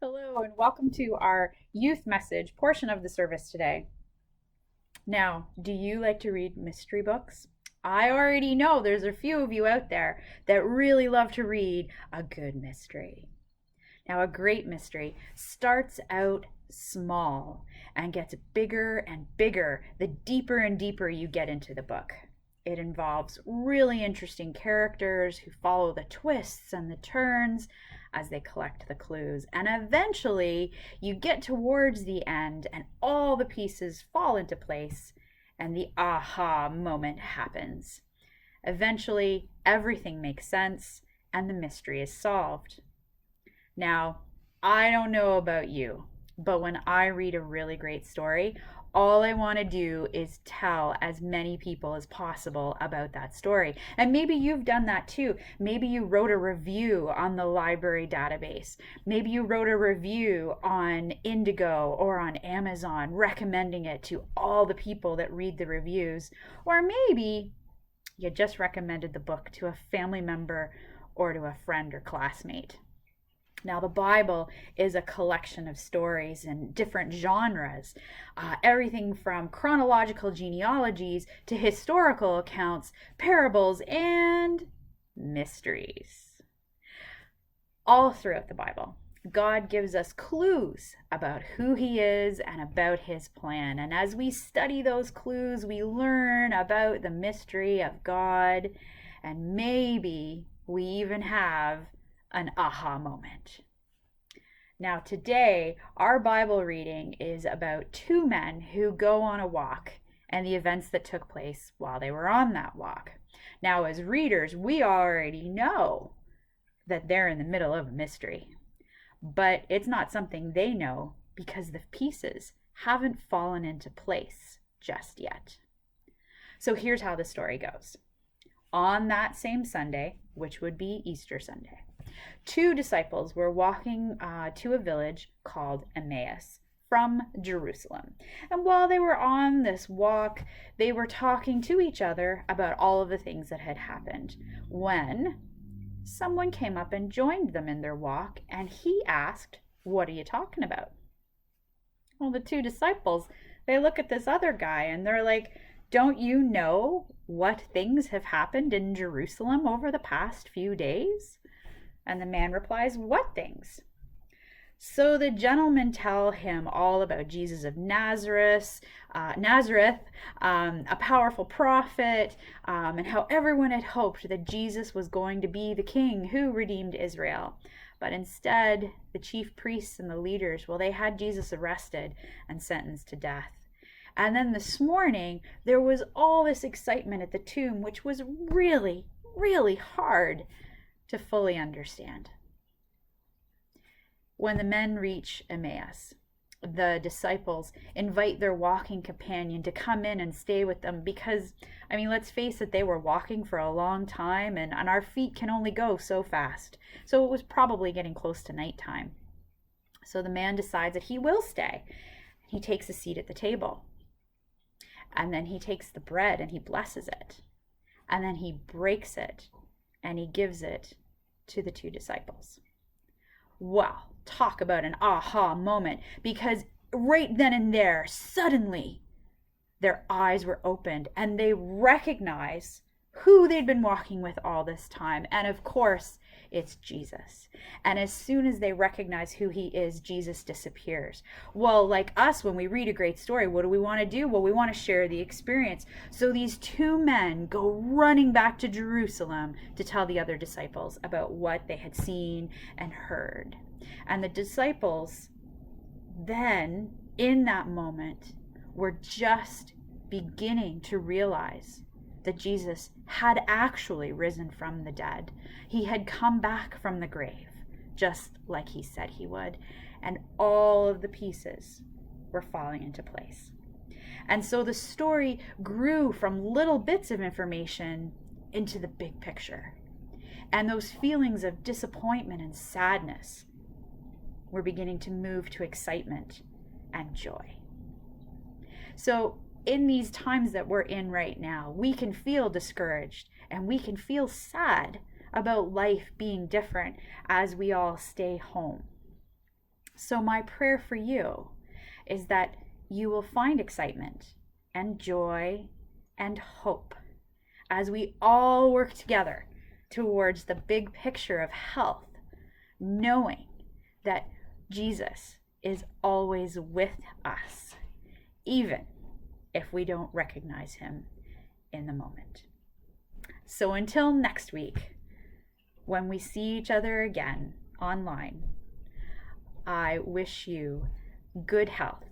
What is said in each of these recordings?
Hello, and welcome to our youth message portion of the service today. Now, do you like to read mystery books? I already know there's a few of you out there that really love to read a good mystery. Now, a great mystery starts out small and gets bigger and bigger the deeper and deeper you get into the book. It involves really interesting characters who follow the twists and the turns as they collect the clues. And eventually, you get towards the end, and all the pieces fall into place, and the aha moment happens. Eventually, everything makes sense, and the mystery is solved. Now, I don't know about you, but when I read a really great story, all I want to do is tell as many people as possible about that story. And maybe you've done that too. Maybe you wrote a review on the library database. Maybe you wrote a review on Indigo or on Amazon, recommending it to all the people that read the reviews. Or maybe you just recommended the book to a family member or to a friend or classmate. Now, the Bible is a collection of stories in different genres, everything from chronological genealogies to historical accounts, parables, and mysteries. All throughout the Bible, God gives us clues about who He is and about His plan. And as we study those clues, we learn about the mystery of God, and maybe we even have an aha moment. Now, today, our Bible reading is about two men who go on a walk and the events that took place while they were on that walk. Now, as readers, we already know that they're in the middle of a mystery, but it's not something they know because the pieces haven't fallen into place just yet. So here's how the story goes. On that same Sunday, which would be Easter Sunday, two disciples were walking to a village called Emmaus from Jerusalem. And while they were on this walk, they were talking to each other about all of the things that had happened when someone came up and joined them in their walk, and he asked, "What are you talking about?" Well, the two disciples, they look at this other guy and they're like, "Don't you know what things have happened in Jerusalem over the past few days?" And the man replies, "What things?" So the gentlemen tell him all about Jesus of Nazareth, a powerful prophet, and how everyone had hoped that Jesus was going to be the king who redeemed Israel. But instead, the chief priests and the leaders, well, they had Jesus arrested and sentenced to death. And then this morning, there was all this excitement at the tomb, which was really, really hard to fully understand. When the men reach Emmaus, the disciples invite their walking companion to come in and stay with them because, let's face it, they were walking for a long time and our feet can only go so fast. So it was probably getting close to nighttime. So the man decides that he will stay. He takes a seat at the table. And then he takes the bread and he blesses it. And then he breaks it and he gives it to the two disciples. Well, talk about an aha moment, because right then and there, suddenly, their eyes were opened and they recognize who they'd been walking with all this time. And of course, it's Jesus. And as soon as they recognize who He is, Jesus disappears. Well, like us, when we read a great story, what do we want to do? Well, we want to share the experience. So these two men go running back to Jerusalem to tell the other disciples about what they had seen and heard. And the disciples then, in that moment, were just beginning to realize that Jesus had actually risen from the dead. He had come back from the grave, just like He said He would, and all of the pieces were falling into place. And so the story grew from little bits of information into the big picture. And those feelings of disappointment and sadness were beginning to move to excitement and joy. So in these times that we're in right now, we can feel discouraged and we can feel sad about life being different as we all stay home. So, my prayer for you is that you will find excitement and joy and hope as we all work together towards the big picture of health, knowing that Jesus is always with us, even if we don't recognize him in the moment. So until next week, when we see each other again online, I wish you good health.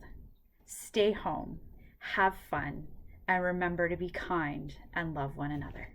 Stay home, have fun, and remember to be kind and love one another.